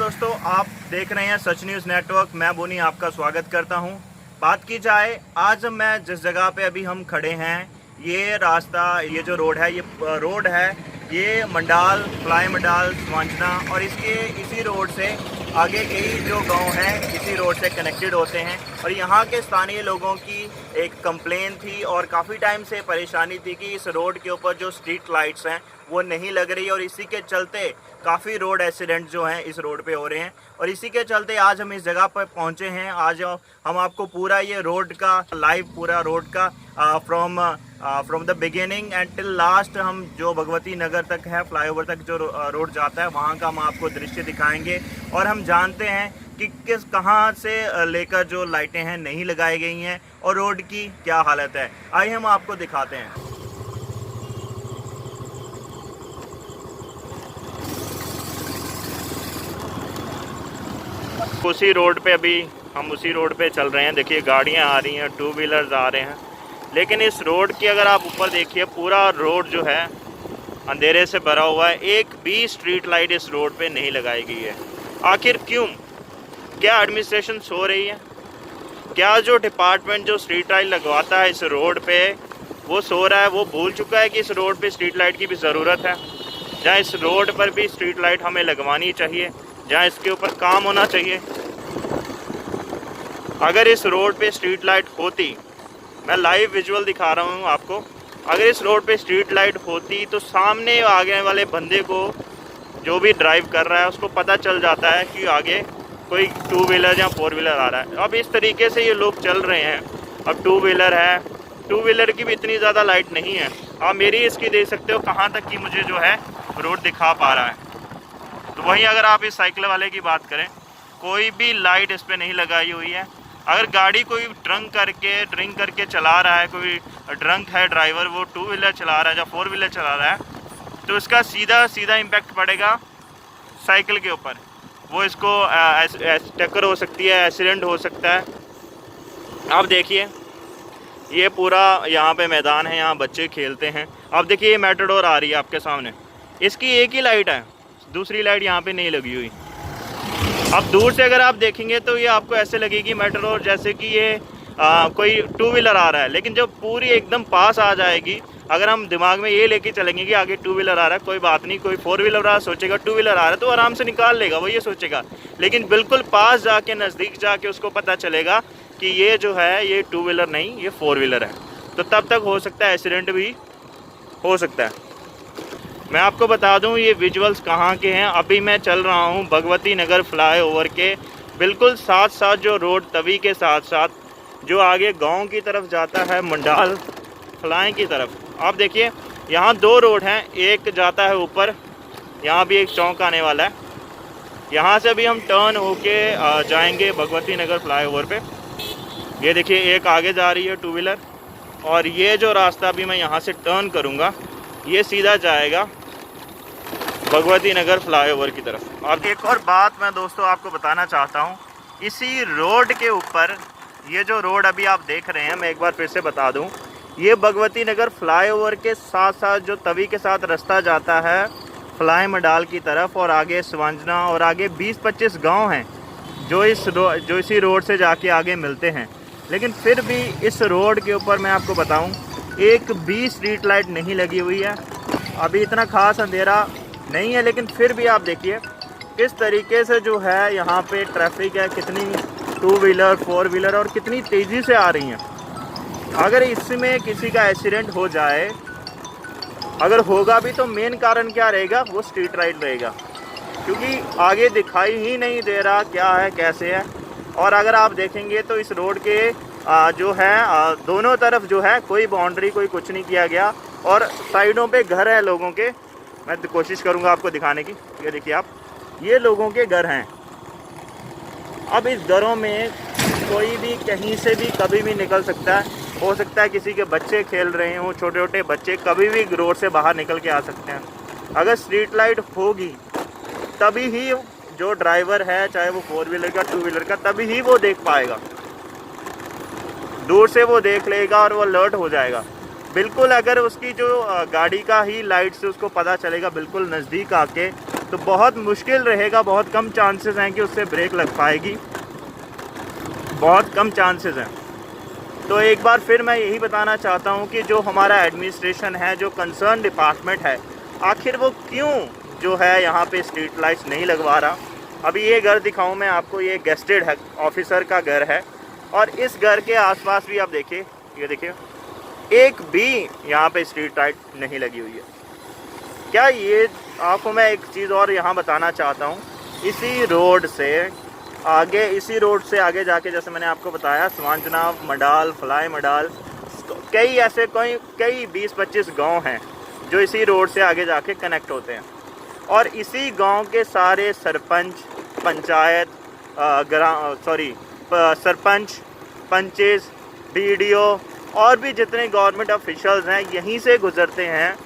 दोस्तों, आप देख रहे हैं सच न्यूज़ नेटवर्क। मैं बोनी आपका स्वागत करता हूं। बात की जाए, आज मैं जिस जगह पे अभी हम खड़े हैं, ये रास्ता, ये जो रोड है, ये मंडाल, फ्लाई मंडाल, स्वांजना और इसी रोड से आगे कई जो गांव हैं इसी रोड से कनेक्टेड होते हैं। और यहाँ के स्थानीय लोगों की एक कंप्लेन थी और काफ़ी टाइम से परेशानी थी कि इस रोड के ऊपर जो स्ट्रीट लाइट्स हैं वो नहीं लग रही और इसी के चलते काफ़ी रोड एक्सीडेंट जो हैं इस रोड पे हो रहे हैं। और इसी के चलते आज हम इस जगह पर पहुंचे हैं। आज हम आपको पूरा ये रोड का लाइव, पूरा रोड का from the beginning and till last, हम जो भगवती नगर तक है, फ्लाईओवर तक जो रोड जाता है, वहाँ का हम आपको दृश्य दिखाएंगे। और हम जानते हैं कि कहाँ से लेकर जो लाइटें हैं नहीं लगाई गई हैं और रोड की क्या हालत है। आइए हम आपको दिखाते हैं। उसी रोड पे उसी रोड पे चल रहे हैं। देखिए गाड़ियाँ आ रही हैं, टू व्हीलर्स आ रहे हैं, लेकिन इस रोड की अगर आप ऊपर देखिए, पूरा रोड जो है अंधेरे से भरा हुआ है। एक भी स्ट्रीट लाइट इस रोड पे नहीं लगाई गई है। आखिर क्यों? क्या एडमिनिस्ट्रेशन सो रही है? क्या जो डिपार्टमेंट जो स्ट्रीट लाइट लगवाता है इस रोड पे वो सो रहा है? वो भूल चुका है कि इस रोड पे स्ट्रीट लाइट की भी ज़रूरत है? जहाँ इस रोड पर भी स्ट्रीट लाइट हमें लगवानी चाहिए, जहाँ इसके ऊपर काम होना चाहिए। अगर इस रोड पे स्ट्रीट लाइट होती, मैं लाइव विजुअल दिखा रहा हूँ आपको, अगर इस रोड पे स्ट्रीट लाइट होती तो सामने आगे वाले बंदे को, जो भी ड्राइव कर रहा है, उसको पता चल जाता है कि आगे कोई टू व्हीलर या फोर व्हीलर आ रहा है। अब इस तरीके से ये लोग चल रहे हैं। अब टू व्हीलर है, टू व्हीलर की भी इतनी ज़्यादा लाइट नहीं है। आप मेरी इसकी देख सकते हो कहाँ तक की मुझे जो है रोड दिखा पा रहा है। तो वहीं अगर आप इस साइकिल वाले की बात करें, कोई भी लाइट इस पर नहीं लगाई हुई है। अगर गाड़ी कोई ड्रिंक करके चला रहा है, कोई ड्रंक है ड्राइवर, वो टू व्हीलर चला रहा है या फोर व्हीलर चला रहा है, तो इसका सीधा इम्पैक्ट पड़ेगा साइकिल के ऊपर। वो इसको टक्कर हो सकती है, एक्सीडेंट हो सकता है। आप देखिए, ये पूरा यहाँ पे मैदान है, यहाँ बच्चे खेलते हैं। अब देखिए ये मेटाडोर आ रही है आपके सामने, इसकी एक ही लाइट है, दूसरी लाइट यहाँ पे नहीं लगी हुई। अब दूर से अगर आप देखेंगे तो ये आपको ऐसे लगेगी मेट्रो जैसे कि ये कोई टू व्हीलर आ रहा है, लेकिन जब पूरी एकदम पास आ जाएगी, अगर हम दिमाग में ये लेके चलेंगे कि आगे टू व्हीलर आ रहा है, कोई बात नहीं, कोई फोर व्हीलर आ रहा है, सोचेगा टू व्हीलर आ रहा है तो आराम से निकाल लेगा, वो ये सोचेगा। लेकिन बिल्कुल पास जाके, नज़दीक जाके उसको पता चलेगा कि ये जो है ये टू व्हीलर नहीं, ये फोर व्हीलर है। तो तब तक हो सकता है एक्सीडेंट भी हो सकता है। मैं आपको बता दूं ये विजुअल्स कहाँ के हैं। अभी मैं चल रहा हूँ भगवती नगर फ्लाईओवर के बिल्कुल साथ जो रोड तवी के साथ जो आगे गांव की तरफ जाता है, मंडाल फ्लाई की तरफ। आप देखिए यहाँ दो रोड हैं, एक जाता है ऊपर, यहाँ भी एक चौक आने वाला है। यहाँ से अभी हम टर्न होके जाएंगे भगवती नगर फ्लाईओवर पे। ये देखिए एक आगे जा रही है टू व्हीलर, और ये जो रास्ता अभी मैं यहाँ से टर्न करूँगा ये सीधा जाएगा भगवती नगर फ्लाईओवर की तरफ। अब एक और बात मैं दोस्तों आपको बताना चाहता हूँ, इसी रोड के ऊपर, ये जो रोड अभी आप देख रहे हैं, मैं एक बार फिर से बता दूँ, ये भगवती नगर फ्लाईओवर के साथ जो तवी के साथ रास्ता जाता है फ्लाई मंडाल की तरफ, और आगे स्वांजना और आगे 20-25 गांव हैं जो इसी रोड से जाके आगे मिलते हैं। लेकिन फिर भी इस रोड के ऊपर मैं आपको बताऊं, एक भी स्ट्रीट लाइट नहीं लगी हुई है। अभी इतना खास अंधेरा नहीं है, लेकिन फिर भी आप देखिए किस तरीके से जो है यहाँ पे ट्रैफिक है, कितनी टू व्हीलर, फोर व्हीलर और कितनी तेज़ी से आ रही हैं। अगर इसमें किसी का एक्सीडेंट हो जाए, अगर होगा भी, तो मेन कारण क्या रहेगा? वो स्ट्रीट लाइट रहेगा, क्योंकि आगे दिखाई ही नहीं दे रहा क्या है, कैसे है। और अगर आप देखेंगे तो इस रोड के जो है दोनों तरफ जो है कोई बाउंड्री, कोई कुछ नहीं किया गया, और साइडों पे घर है लोगों के। मैं कोशिश करूंगा आपको दिखाने की। ये देखिए आप, ये लोगों के घर हैं। अब इस घरों में कोई भी कहीं से भी कभी भी निकल सकता है। हो सकता है किसी के बच्चे खेल रहे हों, छोटे छोटे बच्चे कभी भी रोड से बाहर निकल के आ सकते हैं। अगर स्ट्रीट लाइट होगी तभी ही जो ड्राइवर है, चाहे वो फोर व्हीलर का, टू व्हीलर का, तभी ही वो देख पाएगा। दूर से वो देख लेगा और वो अलर्ट हो जाएगा। बिल्कुल अगर उसकी जो गाड़ी का ही लाइट से उसको पता चलेगा, बिल्कुल नज़दीक आके तो बहुत मुश्किल रहेगा, बहुत कम चांसेस हैं कि उससे ब्रेक लग पाएगी, बहुत कम चांसेस हैं। तो एक बार फिर मैं यही बताना चाहता हूँ कि जो हमारा एडमिनिस्ट्रेशन है, जो कंसर्न डिपार्टमेंट है, आखिर वो क्यों जो है यहाँ पे स्ट्रीट लाइट्स नहीं लगवा रहा। अभी ये घर दिखाऊँ मैं आपको, ये गेस्टेड है ऑफिसर का घर है, और इस घर के आसपास भी आप देखिए, ये देखिए एक भी यहाँ पे स्ट्रीट लाइट नहीं लगी हुई है। क्या ये आपको मैं एक चीज़ और यहाँ बताना चाहता हूँ, इसी रोड से आगे जाके, जैसे मैंने आपको बताया, स्वांजनाव, मडाल, फलाई मडाल, कई ऐसे कई 20-25 गांव हैं जो इसी रोड से आगे जाके कनेक्ट होते हैं। और इसी गांव के सारे सरपंच, पंचायत, सरपंच, पंचेस, बीडीओ और भी जितने गवर्नमेंट ऑफिशियल्स हैं यहीं से गुजरते हैं।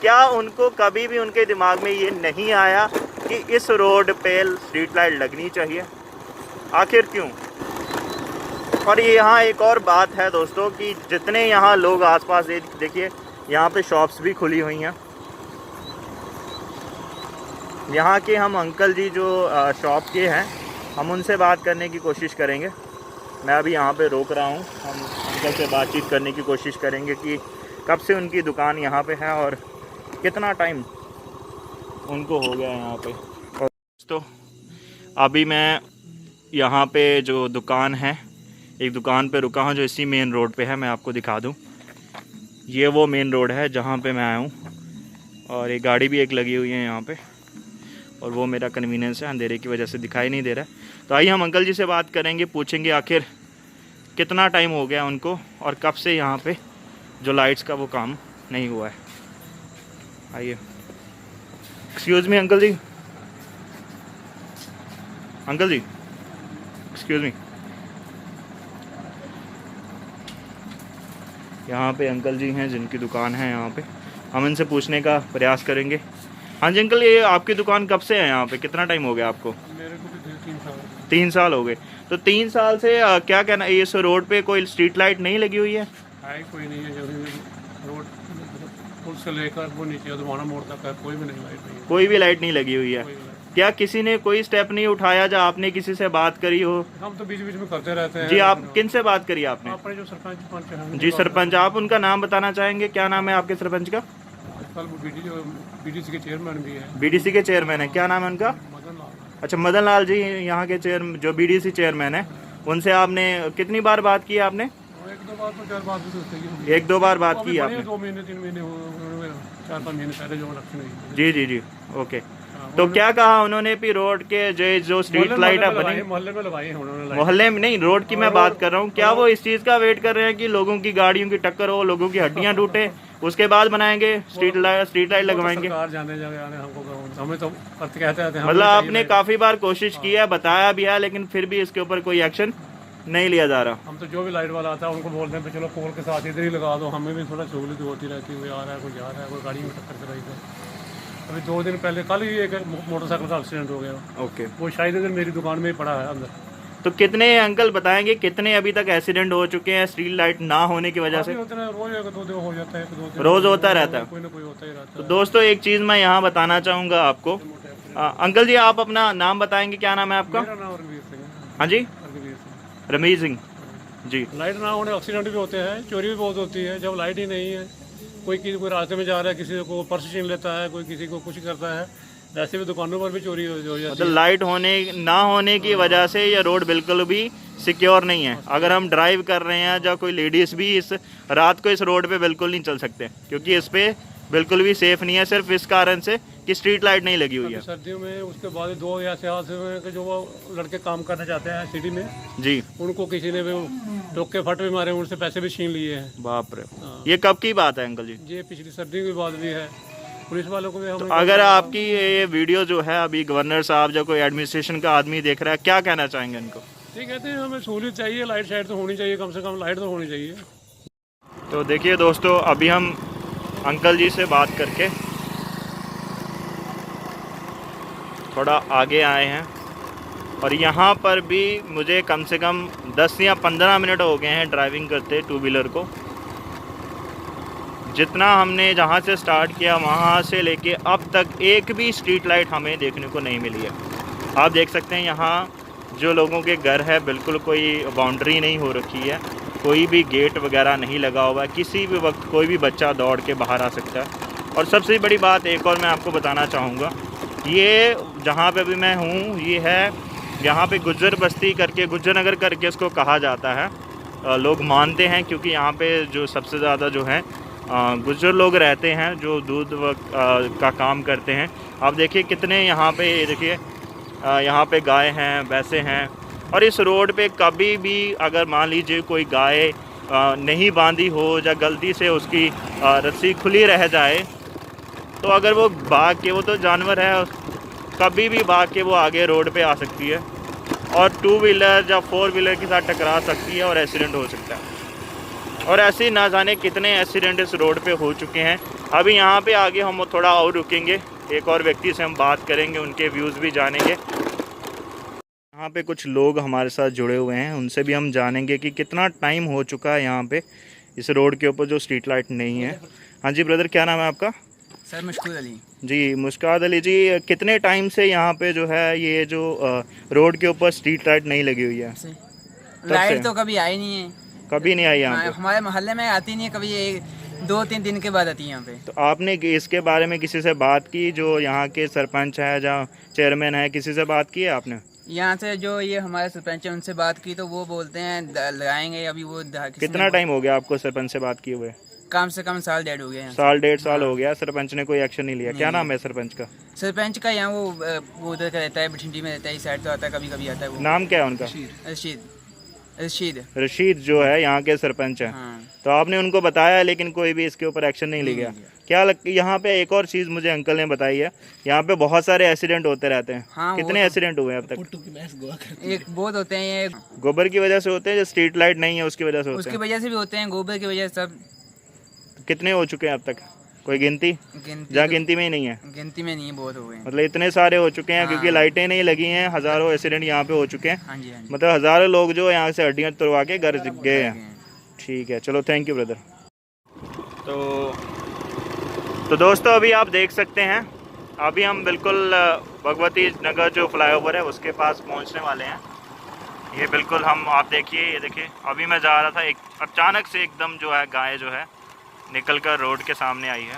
क्या उनको कभी भी उनके दिमाग में ये नहीं आया कि इस रोड पे स्ट्रीट लाइट लगनी चाहिए? आखिर क्यों? और ये यहाँ एक और बात है दोस्तों कि जितने यहाँ लोग आसपास, देखिए यहाँ पे शॉप्स भी खुली हुई हैं। यहाँ के हम अंकल जी जो शॉप के हैं, हम उनसे बात करने की कोशिश करेंगे। मैं अभी यहाँ पे रोक रहा हूँ, हम अंकल से बातचीत करने की कोशिश करेंगे कि कब से उनकी दुकान यहाँ पे है और कितना टाइम उनको हो गया है यहाँ पे। और तो अभी मैं यहाँ पे जो दुकान है, एक दुकान पे रुका हूँ जो इसी मेन रोड पे है। मैं आपको दिखा दूँ, ये वो मेन रोड है जहाँ पे मैं आया हूँ, और एक गाड़ी भी एक लगी हुई है यहाँ पे, और वो मेरा कन्वीनियंस है, अंधेरे की वजह से दिखाई नहीं दे रहा है। तो आइए हम अंकल जी से बात करेंगे, पूछेंगे आखिर कितना टाइम हो गया उनको और कब से यहाँ पे जो लाइट्स का वो काम नहीं हुआ है। आइए। एक्सक्यूज़ मी अंकल जी, अंकल जी एक्सक्यूज़ मी। यहाँ पे अंकल जी हैं जिनकी दुकान है यहाँ पे, हम इनसे पूछने का प्रयास करेंगे। हाँ जी अंकल, ये आपकी दुकान कब से है यहाँ पे, कितना टाइम हो गया आपको? मेरे को भी 3 साल। 3 साल हो गए। तो 3 साल से क्या कहना, इस रोड पे कोई स्ट्रीट लाइट नहीं लगी हुई है? कोई नहीं है, जो रोड पुल से लेकर वो नीचे दुमाना मोड़ तक है, कोई भी नहीं लाइट नहीं है। कोई भी लाइट नहीं लगी हुई है? क्या किसी ने कोई स्टेप नहीं उठाया, जब आपने किसी से बात करी हो? हम तो बीच बीच में करते रहते हैं। जी, आप किन से बात करी आपने? अपने जो सरपंच हैं। जी सरपंच, आप उनका नाम बताना चाहेंगे? क्या नाम है आपके सरपंच का? बीडीसी के चेयरमैन भी है। बीडीसी के चेयरमैन है, क्या नाम है उनका? मदन लाल। अच्छा, मदन लाल जी यहाँ के जो बीडीसी चेयरमैन है, उनसे आपने कितनी बार बात की आपने? 1-2 बार तो 4 बार भी होती है। 1-2 बार बात की आपने? 2 महीने 3 महीने 4-5 महीने पहले जो इलेक्शन हुई। जी जी जी, ओके। तो क्या कहा उन्होंने भी रोड के जो स्ट्रीट लाइट है बनी, मोहल्ले में लगाई है उन्होंने? मोहल्ले में नहीं, रोड की मैं बात कर रहा हूँ। क्या वो इस चीज़ का वेट कर रहे हैं कि लोगों की गाड़ियों की टक्कर हो, लोगों की हड्डियाँ टूटे, उसके बाद बनाएंगे स्ट्रीट लाइट लगवाएंगे? सरकार जाने हमको, हमें तो कहते हैं। मतलब आपने काफ़ी बार कोशिश की है, बताया भी है, लेकिन फिर भी इसके ऊपर कोई एक्शन नहीं लिया जा रहा। हम तो जो भी लाइट वाला आता है उनको बोलते हैं चलो पोल के साथ इधर ही लगा दो, हमें भी थोड़ा सहूलियत होती रहती है। आ रहा है, कोई जा रहा है, कोई गाड़ी में टक्कर कराई है। अभी 2 दिन पहले, कल ही एक मोटरसाइकिल का एक्सीडेंट हो गया। ओके। वो शायद इधर मेरी दुकान में ही पड़ा है अंदर। तो कितने अंकल बताएंगे कितने अभी तक एक्सीडेंट हो चुके हैं स्ट्रीट लाइट ना होने की वजह से? रोज 1-2 हो जाता है, रोज होता रहता है, कोई ना कोई होता ही रहता है। तो दोस्तों एक चीज़ मैं यहाँ बताना चाहूँगा आपको। अंकल जी, आप अपना नाम बताएंगे, क्या नाम है आपका? मेरा नाम रघुवीर सिंह है। हाँ जी, रघुवीर सिंह। रमीज सिंह जी। लाइट ना होने एक्सीडेंट भी होते हैं, चोरी भी बहुत होती है। जब लाइट ही नहीं है, कोई रास्ते में जा रहा है, किसी को पर्स छीन लेता है, कोई किसी को कुछ करता है, वैसे भी दुकानों पर भी चोरी हो जाती है। मतलब लाइट ना होने की वजह से ये रोड बिल्कुल भी सिक्योर नहीं है। अगर हम ड्राइव कर रहे हैं, जब कोई लेडीज़ भी इस रात को इस रोड पे बिल्कुल नहीं चल सकते, क्योंकि इस पे बिल्कुल भी सेफ नहीं है, सिर्फ इस कारण से कि स्ट्रीट लाइट नहीं लगी हुई है। सर्दियों में उसके बाद 2 या 4 से जो वो लड़के काम करने जाते हैं सिटी में जी, उनको किसी ने टोके फट भी मारे, उनसे पैसे भी छीन लिए हैं। बाप रे, ये कब की बात है अंकल जी? ये पिछली सर्दी की बात भी है। पुलिस वालों को भी तो अगर आपकी ये वीडियो जो है अभी गवर्नर साहब या कोई एडमिनिस्ट्रेशन का आदमी देख रहा है, क्या कहना चाहेंगे इनको? ठीक कहते हैं, हमें सहूलियत चाहिए, लाइट शाइट तो होनी चाहिए, कम से कम लाइट तो होनी चाहिए। तो देखिए दोस्तों, अभी हम अंकल जी से बात करके थोड़ा आगे आए हैं, और यहाँ पर भी मुझे कम से कम 10 या 15 मिनट हो गए हैं ड्राइविंग करते 2 व्हीलर को। जितना हमने जहाँ से स्टार्ट किया वहाँ से लेके अब तक एक भी स्ट्रीट लाइट हमें देखने को नहीं मिली है। आप देख सकते हैं यहाँ जो लोगों के घर है बिल्कुल कोई बाउंड्री नहीं हो रखी है, कोई भी गेट वगैरह नहीं लगा हुआ है, किसी भी वक्त कोई भी बच्चा दौड़ के बाहर आ सकता है। और सबसे बड़ी बात एक और मैं आपको बताना चाहूँगा, ये जहाँ पे भी मैं हूँ ये है, यहाँ पे गुज्जर बस्ती करके, गुज्जर नगर करके इसको कहा जाता है। लोग मानते हैं क्योंकि यहाँ पे जो सबसे ज़्यादा जो है गुज्जर लोग रहते हैं जो दूध का काम करते हैं। आप देखिए कितने यहाँ पे, देखिए यहाँ पे गाय हैं, भैंसे हैं। और इस रोड पे कभी भी अगर मान लीजिए कोई गाय नहीं बांधी हो या गलती से उसकी रस्सी खुली रह जाए, तो अगर वो भाग के, वो तो जानवर है, कभी भी भाग के वो आगे रोड पे आ सकती है और 2 व्हीलर या 4 व्हीलर के साथ टकरा सकती है और एक्सीडेंट हो सकता है। और ऐसे ही ना जाने कितने एक्सीडेंट इस रोड पे हो चुके हैं। अभी यहाँ पे आगे हम थोड़ा और रुकेंगे, एक और व्यक्ति से हम बात करेंगे, उनके व्यूज़ भी जानेंगे। यहाँ पे कुछ लोग हमारे साथ जुड़े हुए हैं, उनसे भी हम जानेंगे कि कितना टाइम हो चुका है यहाँ पे इस रोड के ऊपर जो स्ट्रीट लाइट नहीं है। हाँ जी ब्रदर, क्या नाम है आपका? सर मुश्किल अली जी मुश्कात अली जी, कितने टाइम से यहाँ पे जो है ये जो रोड के ऊपर स्ट्रीट लाइट नहीं लगी हुई है? लाइट तो कभी आई नहीं है, कभी नहीं आई यहाँ पे? हमारे मोहल्ले में आती नहीं है, कभी 2-3 दिन के बाद आती है यहाँ पे। तो आपने इसके बारे में किसी से बात की, जो यहाँ के सरपंच है या चेयरमैन है, किसी से बात की है आपने? यहाँ से जो ये हमारे सरपंच है उनसे बात की तो वो बोलते हैं लगाएंगे। अभी वो कितना टाइम हो गया आपको सरपंच से बात किए हुए? कम से कम 1.5 हो गया। 1.5 साल हो गया, सरपंच ने कोई एक्शन नहीं लिया। क्या नाम है सरपंच का? सरपंच का यहाँ वो उधर का रहता है, बठिंडी में रहता है, इस साइड तो आता है, कभी कभी आता है। वो नाम क्या है उनका? रशीद जो है यहाँ के सरपंच है। हाँ। तो आपने उनको बताया लेकिन कोई भी इसके ऊपर एक्शन नहीं लिया। क्या यहाँ पे एक और चीज़ मुझे अंकल ने बताई है, यहाँ पे बहुत सारे एक्सीडेंट होते रहते हैं। हाँ, कितने एक्सीडेंट हुए अब तक? एक बहुत होते हैं, ये गोबर की वजह से होते हैं, जो स्ट्रीट लाइट नहीं है उसकी वजह से होते उसकी हैं? वजह से भी होते हैं, गोबर की वजह से सब। कितने हो चुके हैं अब तक? कोई गिनती? गिनती में ही नहीं है। गिनती में नहीं है, बहुत हो गए। मतलब इतने सारे हो चुके हैं। हाँ। क्योंकि लाइटें नहीं लगी हैं, हज़ारों एक्सीडेंट यहाँ पे हो चुके हैं। हाँ जी, हाँ जी। मतलब हज़ारों लोग जो यहाँ से हड्डियाँ तुड़वा के घर गए हैं। ठीक है, चलो थैंक यू ब्रदर। तो दोस्तों अभी आप देख सकते हैं, अभी हम बिल्कुल भगवती नगर जो फ्लाईओवर है उसके पास पहुँचने वाले हैं। ये बिल्कुल हम, आप देखिए, ये देखिए अभी मैं जा रहा था, एक अचानक से एकदम जो है गाय जो है निकल कर रोड के सामने आई है।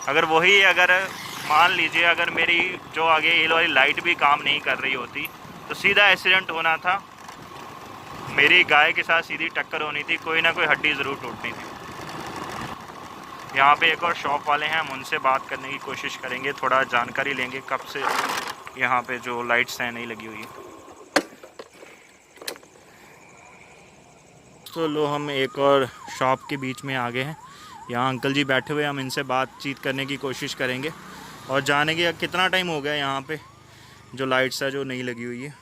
अगर मान लीजिए अगर मेरी जो आगे ये वाली लाइट भी काम नहीं कर रही होती तो सीधा एक्सीडेंट होना था, मेरी गाय के साथ सीधी टक्कर होनी थी, कोई ना कोई हड्डी ज़रूर टूटनी थी। यहाँ पे एक और शॉप वाले हैं, हम उनसे बात करने की कोशिश करेंगे, थोड़ा जानकारी लेंगे कब से यहाँ पे जो लाइट्स हैं नहीं लगी हुई है। तो लो हम एक और शॉप के बीच में आ गए हैं, यहाँ अंकल जी बैठे हुए, हम इनसे बातचीत करने की कोशिश करेंगे और जानेंगे कितना टाइम हो गया यहाँ पे जो लाइट्स है जो नहीं लगी हुई है।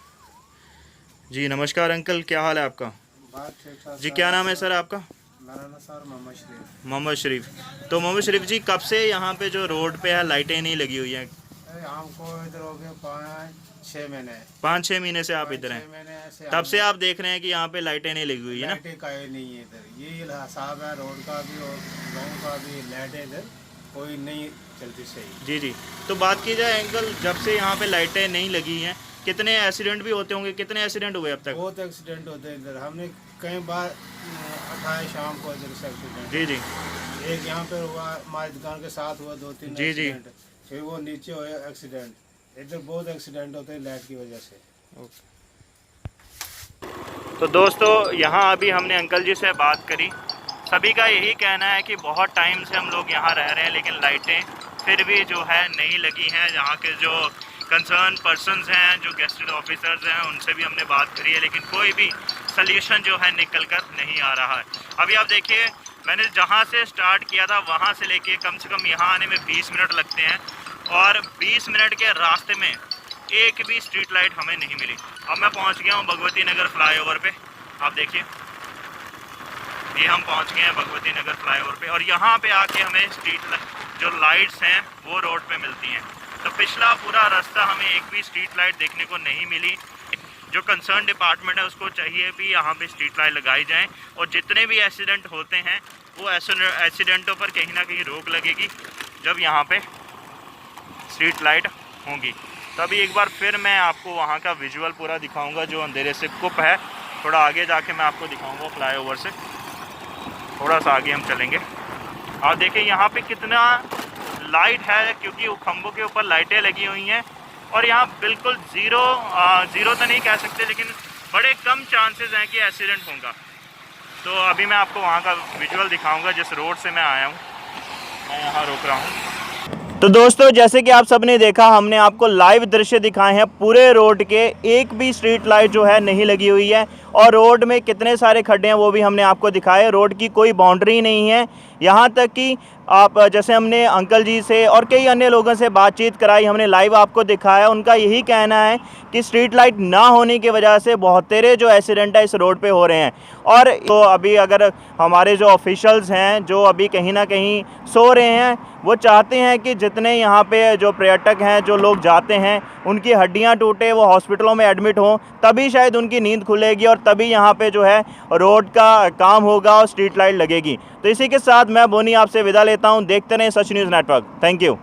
जी नमस्कार अंकल, क्या हाल है आपका? जी क्या नाम है सर आपका? मेरा नाम सर मोहम्मद शरीफ। तो मोहम्मद शरीफ जी, कब से यहाँ पे जो रोड पे है लाइटें नहीं लगी हुई हैं? हमको इधर हो गए 5-6 महीने। 5-6 महीने से आप इधर हैं, तब से आप देख रहे हैं कि यहाँ पे लाइटें नहीं लगी हुई है ना? लाइटें का नहीं है इधर, ये हिसाब है रोड का भी और गाँव का भी, लाइटें इधर कोई नहीं चलती सही। जी जी। तो बात की जाए अंकल, जब से यहाँ पे लाइटें नहीं लगी हैं कितने एक्सीडेंट भी होते होंगे, कितने एक्सीडेंट हुए अब तक? बहुत एक्सीडेंट होते हैं इधर, हमने कई बार उठाए शाम को इधर से एक्सीडेंट। जी जी। एक यहाँ पे हुआ, हमारी दुकान के साथ हुआ 2-3 जी जी। एक्सीडेंट, फिर वो नीचे हुए एक्सीडेंट। इधर बहुत एक्सीडेंट होते हैं लाइट की वजह से। तो दोस्तों यहाँ अभी हमने अंकल जी से बात करी, सभी का यही कहना है कि बहुत टाइम से हम लोग यहाँ रह रहे हैं लेकिन लाइटें फिर भी जो है नहीं लगी हैं। यहाँ के जो कंसर्न पर्सन्स हैं, जो गेस्टेड ऑफिसर्स हैं, उनसे भी हमने बात करी है लेकिन कोई भी सल्यूशन जो है निकल कर नहीं आ रहा है। अभी आप देखिए, मैंने जहाँ से स्टार्ट किया था वहाँ से लेके कम से कम यहाँ आने में 20 मिनट लगते हैं और 20 मिनट के रास्ते में एक भी स्ट्रीट लाइट हमें नहीं मिली। अब मैं पहुँच गया हूँ भगवती नगर फ्लाईओवर पे, आप देखिए ये हम पहुँच गए हैं भगवती नगर फ्लाईओवर पे और यहाँ पे आके हमें जो लाइट्स हैं वो रोड पे मिलती हैं। तो पिछला पूरा रास्ता हमें एक भी स्ट्रीट लाइट देखने को नहीं मिली। जो कंसर्न डिपार्टमेंट है उसको चाहिए भी यहाँ पे स्ट्रीट लाइट लगाई जाएं और जितने भी एक्सीडेंट होते हैं वो एक्सीडेंटों पर कहीं ना कहीं रोक लगेगी जब यहाँ पे स्ट्रीट लाइट होंगी। तभी एक बार फिर मैं आपको वहाँ का विजुअल पूरा दिखाऊंगा जो अंधेरे से कुप है। थोड़ा आगे जाके मैं आपको दिखाऊंगा फ्लाईओवर से, थोड़ा सा आगे हम चलेंगे। आप देखिए यहाँ पे कितना लाइट है, क्योंकि वो खंभों के ऊपर लाइटें लगी हुई हैं और यहाँ बिल्कुल ज़ीरो तो नहीं कह सकते, लेकिन बड़े कम चांसेस हैं कि एक्सीडेंट होगा। तो अभी मैं आपको वहाँ का विजुअल दिखाऊंगा जिस रोड से मैं आया हूँ। मैं यहाँ रोक रहा हूँ। तो दोस्तों, जैसे कि आप सबने देखा, हमने आपको लाइव दृश्य दिखाए हैं पूरे रोड के। एक भी स्ट्रीट लाइट जो है नहीं लगी हुई है और रोड में कितने सारे खड्डे हैं वो भी हमने आपको दिखाए। रोड की कोई बाउंड्री नहीं है। यहाँ तक कि आप जैसे हमने अंकल जी से और कई अन्य लोगों से बातचीत कराई, हमने लाइव आपको दिखाया। उनका यही कहना है कि स्ट्रीट लाइट ना होने की वजह से बहुत तेरे जो एक्सीडेंट है इस रोड पे हो रहे हैं। और तो अभी अगर हमारे जो ऑफिशियल्स हैं जो अभी कहीं ना कहीं सो रहे हैं, वो चाहते हैं कि जितने यहाँ पे जो पर्यटक हैं, जो लोग जाते हैं, उनकी हड्डियाँ टूटे, वो हॉस्पिटलों में एडमिट हों, तभी शायद उनकी नींद खुलेगी और तभी यहाँ पे जो है रोड का काम होगा और स्ट्रीट लाइट लगेगी। तो इसी के साथ मैं बोनी आपसे विदा लेता हूँ। देखते रहें सच न्यूज़ नेटवर्क। Thank you.